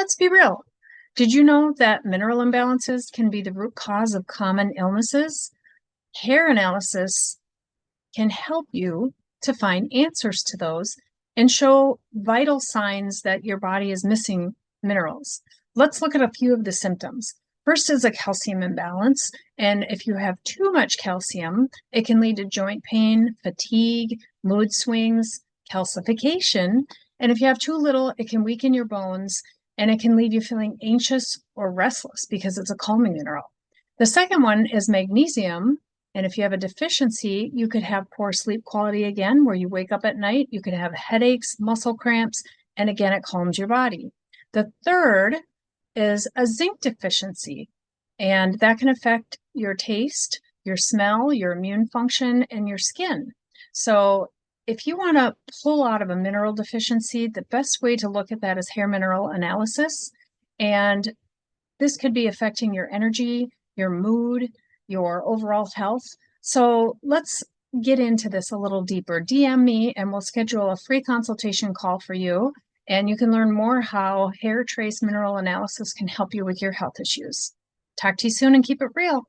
Let's be real. Did you know that mineral imbalances can be the root cause of common illnesses? Hair analysis can help you to find answers to those and show vital signs that your body is missing minerals. Let's look at a few of the symptoms. First is a calcium imbalance, and if you have too much calcium, it can lead to joint pain, fatigue, mood swings, calcification, and if you have too little, it can weaken your bones, and it can leave you feeling anxious or restless because it's a calming mineral. The second one is magnesium, and if you have a deficiency, you could have poor sleep quality again, where you wake up at night, you could have headaches, muscle cramps, and again, it calms your body. The third is a zinc deficiency, and that can affect your taste, your smell, your immune function, and your skin. So if you want to pull out of a mineral deficiency, the best way to look at that is hair mineral analysis. And this could be affecting your energy, your mood, your overall health. So let's get into this a little deeper. DM me and we'll schedule a free consultation call for you. And you can learn more how hair trace mineral analysis can help you with your health issues. Talk to you soon and keep it real.